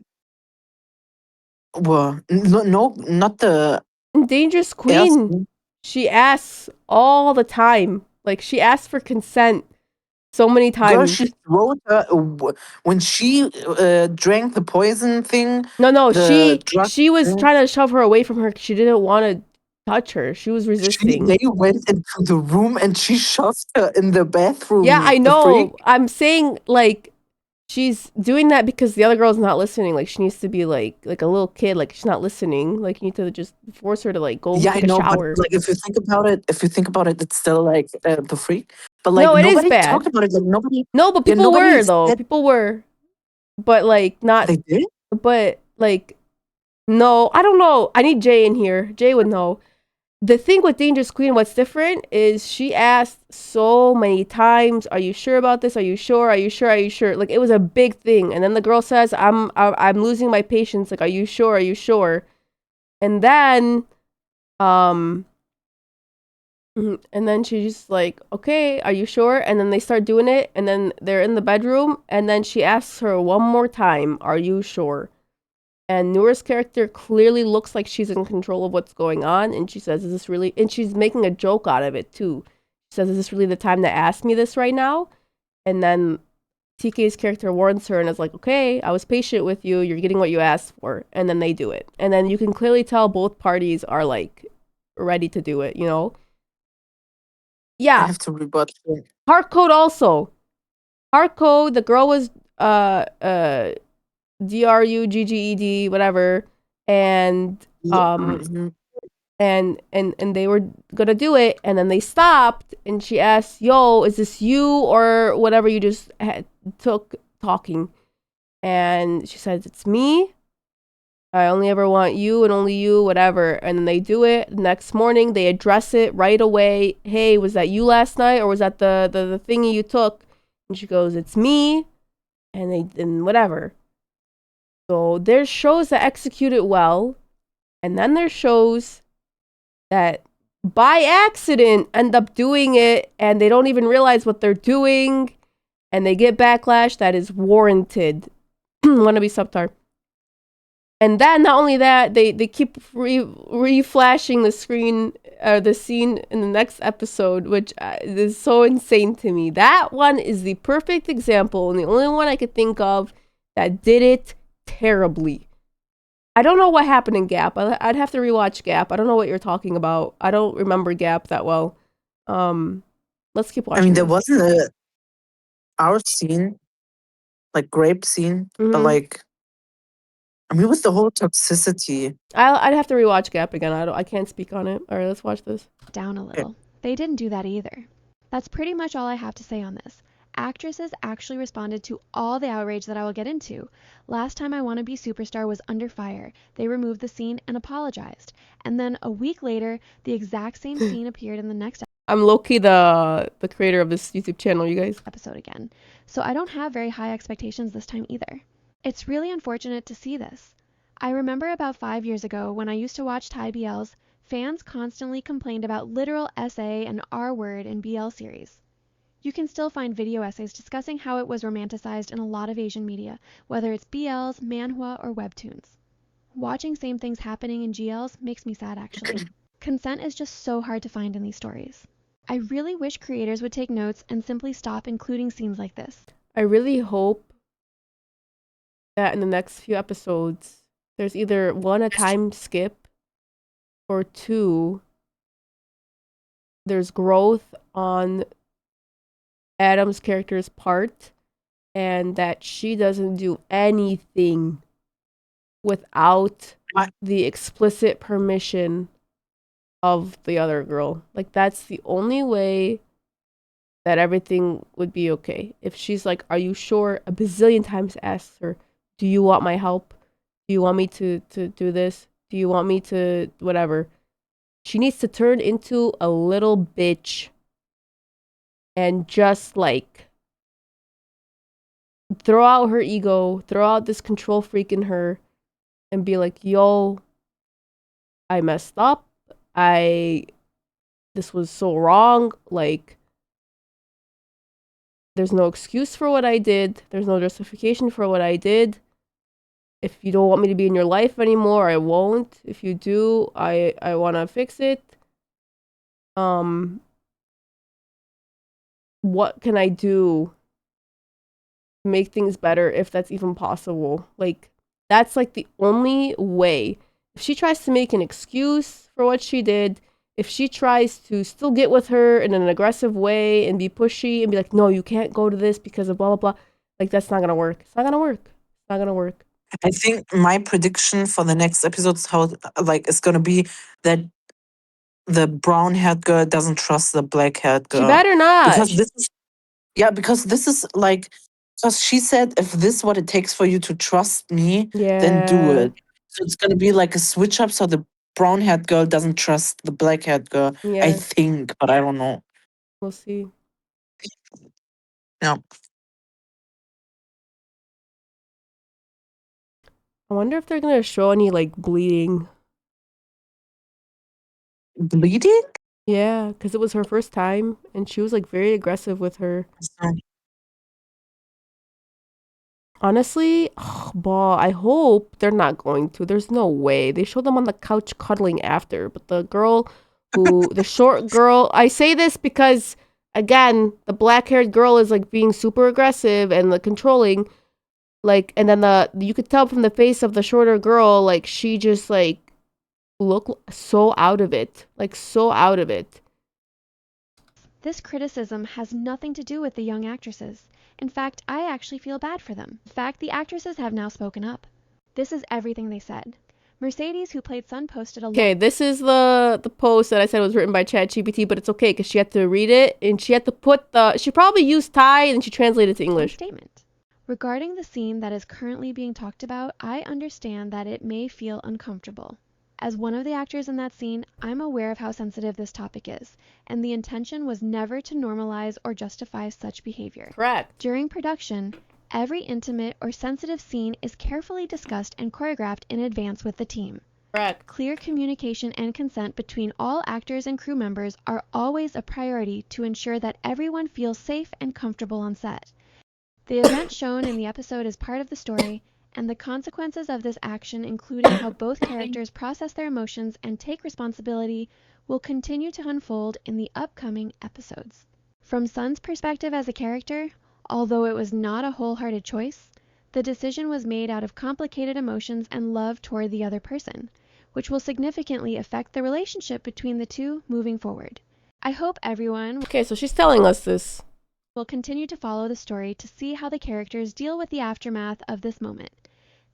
Well, no, not the In Dangerous air Queen, scene. she asks all the time. Like she asks for consent so many Girl, times. she wrote her when she drank the poison thing, No, the drug. she was thing. trying to shove her away from her 'cause she didn't want to touch her. She was resisting. They went into the room and she shoved her in the Yeah, I bathroom. The know. freak. I'm saying like she's doing that because the other girl's not listening. Like she needs to be like a little kid. Like she's not listening. Like you need to just force her to like go Yeah, I take a know, but shower. like if you think about it, it's still like the freak. But like No, it is nobody talked bad. about it. Like nobody, No, but yeah, people nobody were though. said People were, but like not. they did. But like no, I don't know. I need Jay in here. Jay would know. The thing with Dangerous Queen, what's different is she asked so many times, "Are you sure about this? Are you sure? Are you sure? Are you sure?" Like it was a big thing, and then the girl says, I'm losing my patience. Like, are you sure? Are you sure?" And then, um, and then she's just like, "Okay, are you sure?" And then they start doing it, and then they're in the bedroom, and then she asks her one more time, "Are you sure?" And Noor's character clearly looks like she's in control of what's going on. And she says, "Is this really?" And she's making a joke out of it too. She says, "Is this really the time to ask me this right now?" And then TK's character warns her and is like, "Okay, I was patient with you. You're getting what you asked for." And then they do it. And then you can clearly tell both parties are like ready to do it, you know? I Yeah. have to rebut. Heart Code also. Heart Code, the girl was DRUGGED, whatever. And Yeah, mhm. and they were gonna do it, and then they stopped, and she asked, "Yo, is this you or whatever you just took talking?" And she says, "It's me. I only ever want you and only you, whatever." And then they do it. The next morning, they address it right away. "Hey, was that you last night, or was that the thingy you took?" And she goes, "It's me." And whatever. So there's shows that execute it well, and then there's shows that by accident end up doing it and they don't even realize what they're doing and they get backlash that is warranted. Wanna be subtar. And then not only that, they keep reflashing the screen the scene in the next episode, which is so insane to me. That one is the perfect example and the only one I could think of that did it terribly. I don't know what happened in Gap. I'd have to rewatch Gap. I don't know what you're talking about. I don't remember Gap that well. Let's keep I watching mean, there this. wasn't our scene, like grape scene, but Mm-hmm. like, I mean, it was the whole toxicity. I'd have to rewatch Gap again. I can't speak on it. All right, let's watch this. Down a Okay. little. They didn't do that either. That's pretty much all I have to say on this. Actresses actually responded to all the outrage that I will get into. Last time I Wanna Be Superstar was under fire. They removed the scene and apologized. And then a week later, the exact same scene appeared in the next I'm Loki, the creator of this YouTube channel, you guys. episode again. So I don't have very high expectations this time either. It's really unfortunate to see this. I remember about 5 years ago when I used to watch Thai BLs, fans constantly complained about literal SA and R word in BL series. You can still find video essays discussing how it was romanticized in a lot of Asian media, whether it's BLs, manhwa, or webtoons. Watching same things happening in GLs makes me sad actually. Consent is just so hard to find in these stories. I really wish creators would take notes and simply stop including scenes like this. I really hope that in the next few episodes, there's either one, a time skip, or two, there's growth on Adam's character's part, and that she doesn't do anything without the explicit permission of the other girl. Like, that's the only way that everything would be okay. If she's like, "Are you sure?" a bazillion times asks her, "Do you want my help? Do you want me to do this? Do you want me to whatever?" She needs to turn into a little bitch and just like throw out her ego, throw out this control freak in her, and be like, yo, I messed up. This was so wrong. Like, there's no excuse for what I did. There's no justification for what I did. If you don't want me to be in your life anymore, I won't. If you do, I want to fix it. What can I do to make things better if that's even possible? Like, that's like the only way. If she tries to make an excuse for what she did, if she tries to still get with her in an aggressive way and be pushy and be like, no, you can't go to this because of blah, blah, blah, like, that's not going to work. It's not going to work. It's not going to work. I think my prediction for the next episode is how like it's gonna be that the brown-haired girl doesn't trust the black-haired She girl better not. because this is like because she said if this is what it takes for you to trust me, then do Yeah. it. So it's gonna be like a switch up so the brown-haired girl doesn't trust the black-haired girl. I Yeah. think, but I don't know. We'll see. Yeah. I wonder if they're going to show any like bleeding. Bleeding? Yeah, because it was her first time and she was like very aggressive with her. So, Honestly, I hope they're not going to. There's no way. They show them on the couch cuddling after, but the short girl, I say this because, again, the black-haired girl is like being super aggressive and like controlling, like, and then you could tell from the face of the shorter girl, like she just like looked so out of it, like so out of it. This criticism has nothing to do with the young actresses. In fact, I actually feel bad for them. In fact, the actresses have now spoken up. This is everything they said. Mercedes, who played Sun, posted a Okay, this is the post that I said was written by ChatGPT, but it's okay because she had to read it and she had to she probably used Thai and she translated it to English. statement. Regarding the scene that is currently being talked about, I understand that it may feel uncomfortable. As one of the actors in that scene, I'm aware of how sensitive this topic is, and the intention was never to normalize or justify such behavior. Correct. During production, every intimate or sensitive scene is carefully discussed and choreographed in advance with the team. Correct. Clear communication and consent between all actors and crew members are always a priority to ensure that everyone feels safe and comfortable on set. The event shown in the episode is part of the story, and the consequences of this action, including how both characters process their emotions and take responsibility, will continue to unfold in the upcoming episodes. From Sun's perspective as a character, although it was not a wholehearted choice, the decision was made out of complicated emotions and love toward the other person, which will significantly affect the relationship between the two moving forward. I hope everyone Okay, so she's telling us this. will continue to follow the story to see how the characters deal with the aftermath of this moment.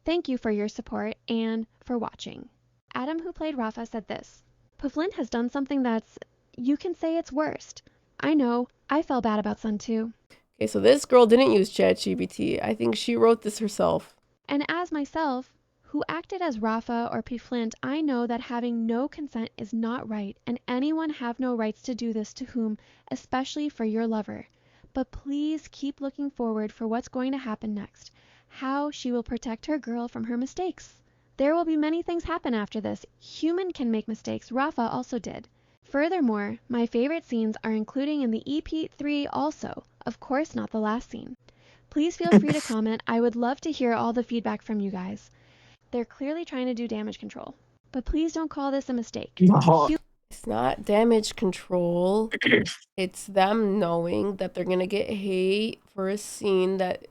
Thank you for your support and for watching. Adam, who played Rafa, said this: Pavlin has done something that's, you can say it's worst. I know, I felt bad about Sun too. Okay, so this girl didn't use ChatGPT. I think she wrote this herself. And as myself, who acted as Rafa or P. Flint, I know that having no consent is not right, and anyone have no rights to do this to whom, especially for your lover. But please keep looking forward for what's going to happen next, how she will protect her girl from her mistakes. There will be many things happen after this. Human can make mistakes. Rafa also did. Furthermore, my favorite scenes are including in the EP3 also. Of course, not the last scene. Please feel free to comment. I would love to hear all the feedback from you guys. They're clearly trying to do damage control. But please don't call this a mistake. no. It's not damage control. It's them knowing that they're going to get hate for a scene that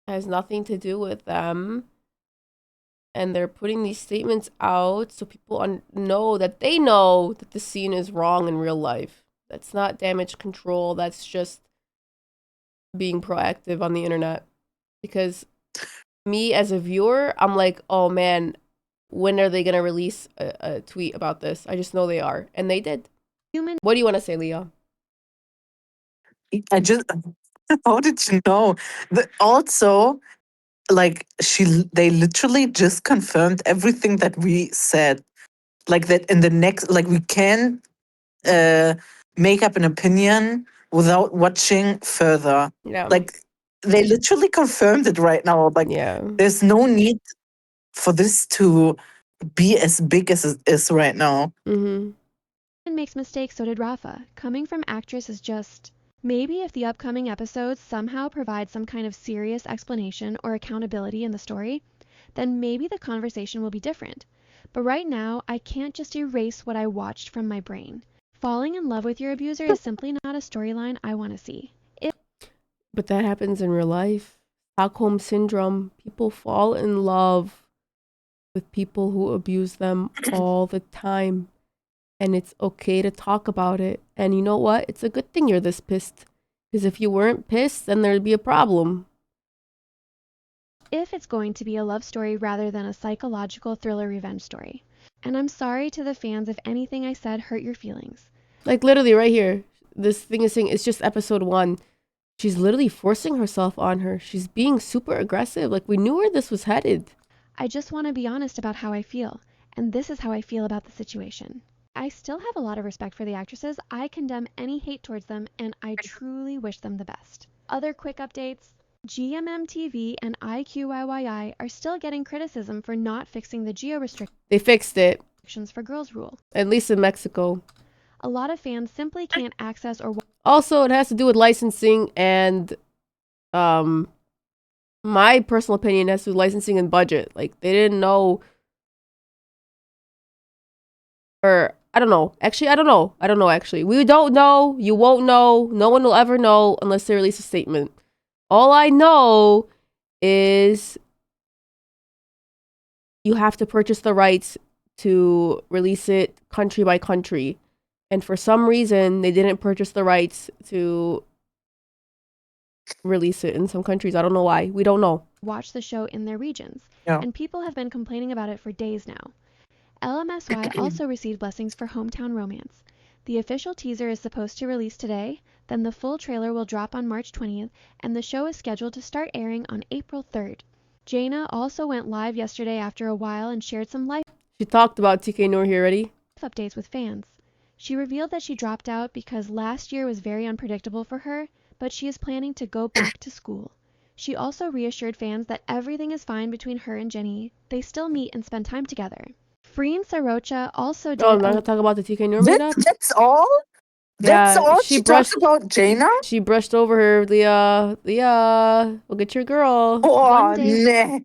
has nothing to do with them. And they're putting these statements out so people know that they know that the scene is wrong in real life. That's not damage control. That's just being proactive on the internet. Because me as a viewer, I'm like, oh man, when are they going to release a tweet about this? I just know they are. And they did. Human. What do you want to say, Leah? I just how did you know? Also, like they literally just confirmed everything that we said. Like that in the next, like we can make up an opinion without watching further. Yeah. Like, they literally confirmed it right now. Like, Yeah. there's no need for this to be as big as it is right now. Mm-hmm. Makes mistakes, so did Rafa. Coming from actress is just... Maybe if the upcoming episodes somehow provide some kind of serious explanation or accountability in the story, then maybe the conversation will be different. But right now, I can't just erase what I watched from my brain. Falling in love with your abuser is simply not a storyline I want to see. But that happens in real life. Stockholm syndrome. People fall in love with people who abuse them all the time. And it's okay to talk about it. And you know what? It's a good thing you're this pissed. Because if you weren't pissed, then there'd be a problem. If it's going to be a love story rather than a psychological thriller revenge story. And I'm sorry to the fans if anything I said hurt your feelings. Like literally right here. This thing is saying it's just episode 1. She's literally forcing herself on her. She's being super aggressive. Like we knew where this was headed. I just want to be honest about how I feel. And this is how I feel about the situation. I still have a lot of respect for the actresses. I condemn any hate towards them, and I truly wish them the best. Other quick updates. GMMTV and IQYYI are still getting criticism for not fixing the geo They fixed it. restrictions for girls rule. At least in Mexico. A lot of fans simply can't access or Also, it has to do with licensing and my personal opinion has to do with licensing and budget. Like they didn't know, or I don't know. Actually, I don't know. I don't know actually. We don't know. You won't know. No one will ever know unless they release a statement. All I know is you have to purchase the rights to release it country by country. And for some reason, they didn't purchase the rights to release it in some countries. I don't know why. We don't know. watch the show in their regions. Yeah. And people have been complaining about it for days now. LMSY also received blessings for Hometown Romance. The official teaser is supposed to release today, then the full trailer will drop on March 20th, and the show is scheduled to start airing on April 3rd. Jaina also went live yesterday after a while and shared some life She talked about TK Noor here already. updates with fans. She revealed that she dropped out because last year was very unpredictable for her, but she is planning to go back to school. She also reassured fans that everything is fine between her and Jenny. They still meet and spend time together. Freen Sarocha also did Oh, I'm not gonna talk about the TK Noor meetup. That's all? That's Yeah, all she she brushed- talked about Jaina? She brushed over her. We'll get your girl. Oh, One day-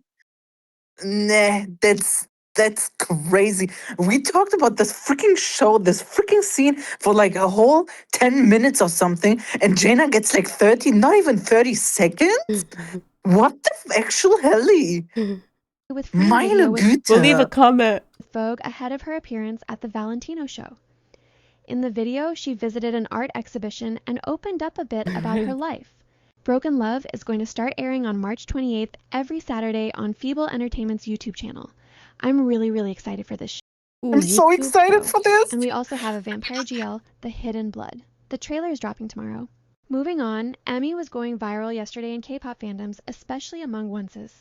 nah, that's crazy. We talked about this freaking show, this freaking scene for like a whole 10 minutes or something, and Jaina gets like 30, not even 30 seconds? What the actual helly? with Freen Meine video with Güte. We'll leave a comment. Vogue ahead of her appearance at the Valentino show. In the video, she visited an art exhibition and opened up a bit about her life. Broken Love is going to start airing on March 28th every Saturday on Feeble Entertainment's YouTube channel. I'm really, really excited for this show. Ooh, I'm so YouTube excited show. for this. And we also have a Vampire GL, The Hidden Blood. The trailer is dropping tomorrow. Moving on, Emmy was going viral yesterday in K-pop fandoms, especially among onces.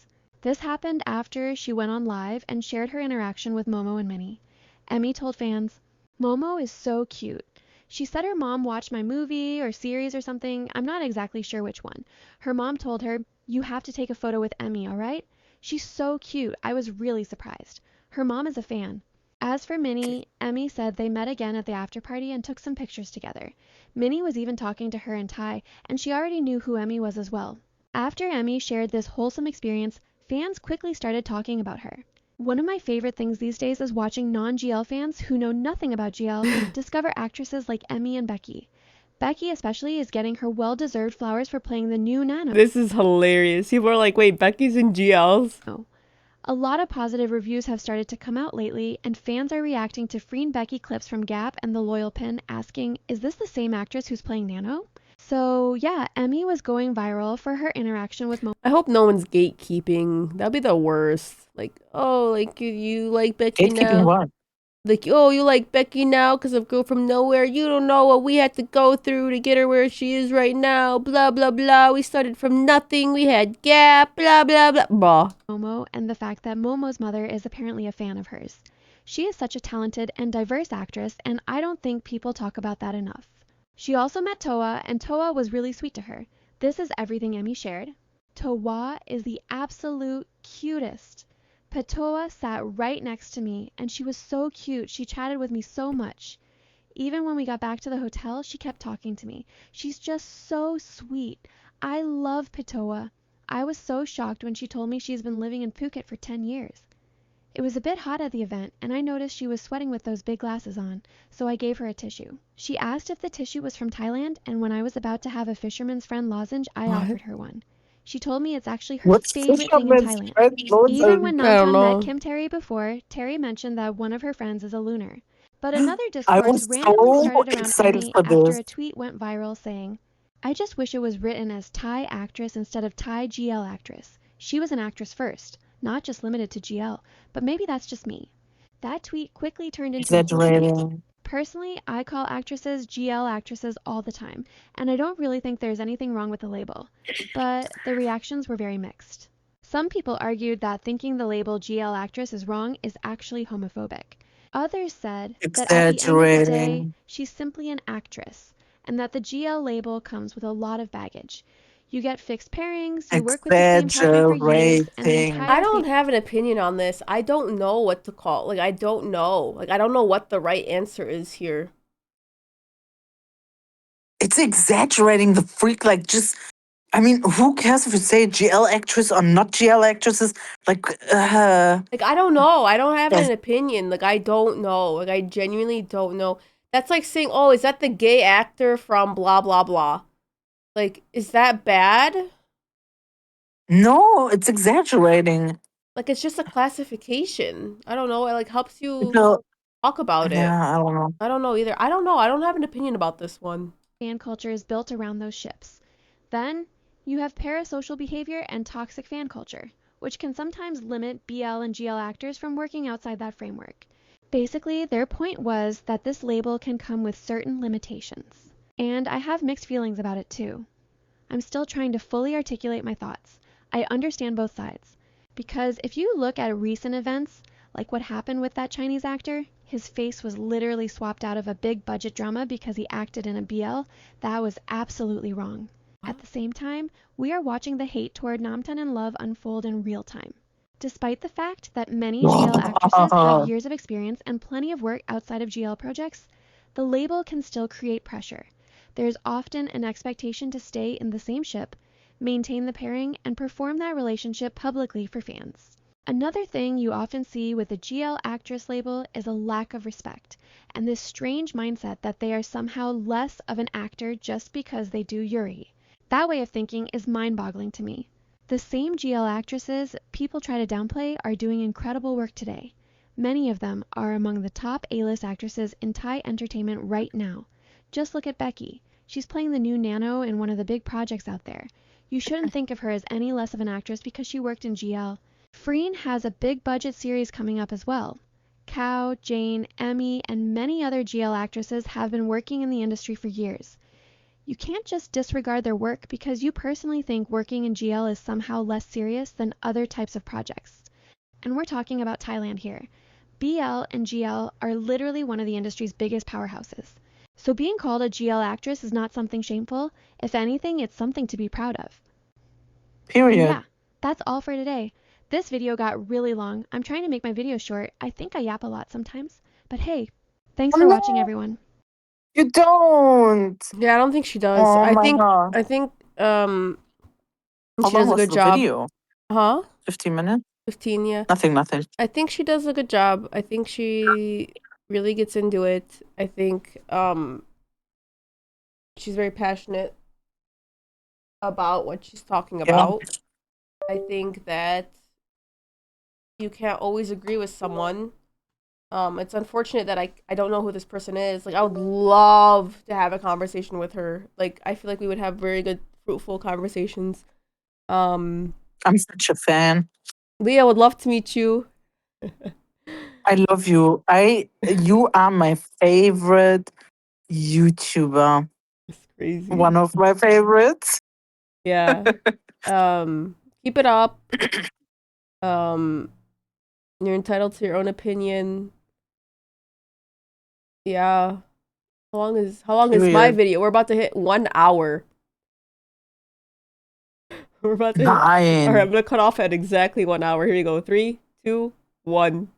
This happened after she went on live and shared her interaction with Momo and Minnie. Emmy told fans, "Momo is so cute. She said her mom watched my movie or series or something. I'm not exactly sure which one. Her mom told her, 'You have to take a photo with Emmy, all right?' She's so cute. I was really surprised. Her mom is a fan." As for Minnie, Emmy said they met again at the after party and took some pictures together. Minnie was even talking to her in Thai, and she already knew who Emmy was as well. After Emmy shared this wholesome experience, fans quickly started talking about her. One of my favorite things these days is watching non-GL fans who know nothing about GL discover actresses like Emmy and Becky. Becky especially is getting her well-deserved flowers for playing the new Nano. This is hilarious. People are like, wait, Becky's in GLs? A lot of positive reviews have started to come out lately, and fans are reacting to Freen Becky clips from Gap and The Loyal Pin asking, is this the same actress who's playing Nano? So yeah, Emmy was going viral for her interaction with Momo. I hope no one's gatekeeping. That'd be the worst. Like, oh, like you like Becky Gatekeeping now. what? Like, oh, you like Becky now because of Girl From Nowhere. You don't know what we had to go through to get her where she is right now. Blah, blah, blah. We started from nothing. We had Gap. Blah, blah, blah. Blah. Momo and the fact that Momo's mother is apparently a fan of hers. She is such a talented and diverse actress, and I don't think people talk about that enough. She also met Toa, and Toa was really sweet to her. This is everything Emmy shared. Toa is the absolute cutest. Patoa sat right next to me, and she was so cute. She chatted with me so much. Even when we got back to the hotel, she kept talking to me. She's just so sweet. I love Patoa. I was so shocked when she told me she's been living in Phuket for 10 years. It was a bit hot at the event, and I noticed she was sweating with those big glasses on, so I gave her a tissue. She asked if the tissue was from Thailand, and when I was about to have a fisherman's friend lozenge, I What? offered her one. She told me it's actually her What's favorite thing in fisherman's Thailand. friend Even when I don't Namtan met know. Kim Terry before, Terry mentioned that one of her friends is a lunar. But another I discourse was randomly so started around excited Emmy for after this. a tweet went viral saying, I just wish it was written as Thai actress instead of Thai GL actress. She was an actress first, not just limited to GL, but maybe that's just me. That tweet quickly turned into a whole debate. Exaggerating. Personally, I call actresses GL actresses all the time, and I don't really think there's anything wrong with the label. But the reactions were very mixed. Some people argued that thinking the label GL actress is wrong is actually homophobic. Others said that at the end of the day, Exaggerating. she's simply an actress, and that the GL label comes with a lot of baggage. You get fixed pairings, you work with the same partner for years, and the Exaggerating. I entire don't have an opinion on this. I don't know what to call. Like, I don't know. Like, I don't know what the right answer is here. It's exaggerating the freak. Like, just, I mean, who cares if you say GL actress or not GL actresses? Like, Like, I don't know. I don't have yes. an opinion. Like, I don't know. Like, I genuinely don't know. That's like saying, oh, is that the gay actor from blah, blah, blah? Like, is that bad? No, it's exaggerating. Like, it's just a classification. I don't know. It, like, helps you So, talk about it. yeah, I don't know. I don't know either. I don't know. I don't have an opinion about this one. fan culture is built around those ships. Then you have parasocial behavior and toxic fan culture, which can sometimes limit BL and GL actors from working outside that framework. Basically, their point was that this label can come with certain limitations. And I have mixed feelings about it too. I'm still trying to fully articulate my thoughts. I understand both sides. Because if you look at recent events, like what happened with that Chinese actor, his face was literally swapped out of a big budget drama because he acted in a BL, that was absolutely wrong. At the same time, we are watching the hate toward Namtan and Love unfold in real time. Despite the fact that many GL actresses have years of experience and plenty of work outside of GL projects, the label can still create pressure. There's often an expectation to stay in the same ship, maintain the pairing, and perform that relationship publicly for fans. Another thing you often see with the GL actress label is a lack of respect, and this strange mindset that they are somehow less of an actor just because they do Yuri. That way of thinking is mind-boggling to me. The same GL actresses people try to downplay are doing incredible work today. Many of them are among the top A-list actresses in Thai entertainment right now. Just look at Becky. She's playing the new Nano in one of the big projects out there. You shouldn't think of her as any less of an actress because she worked in GL. Freen has a big budget series coming up as well. Kao, Jane, Emmy, and many other GL actresses have been working in the industry for years. You can't just disregard their work because you personally think working in GL is somehow less serious than other types of projects. And we're talking about Thailand here. BL and GL are literally one of the industry's biggest powerhouses. So being called a GL actress is not something shameful. If anything, it's something to be proud of. And Period. yeah, that's all for today. This video got really long. I'm trying to make my videos short. I think I yap a lot sometimes. But hey, thanks Oh, for watching, no, everyone. you don't. Yeah, I don't think she does. Oh I my think god. I think How she long does a was good the job. video? Huh? 15 minutes? 15, yeah. Nothing. I think she does a good job. I think she really gets into it. I think she's very passionate about what she's talking Yeah. about. I think that you can't always agree with someone. It's unfortunate that I don't know who this person is. Like, I would love to have a conversation with her. Like, I feel like we would have very good, fruitful conversations. I'm such a fan. Leah, would love to meet you. I love you. You are my favorite YouTuber. It's crazy. One of my favorites. Yeah. Keep it up. You're entitled to your own opinion. Yeah. How long is my Period. video? We're about to hit 1 hour. We're about to hit. All right, I'm Nein. gonna cut off at exactly 1 hour. Here you go. 3, 2, 1.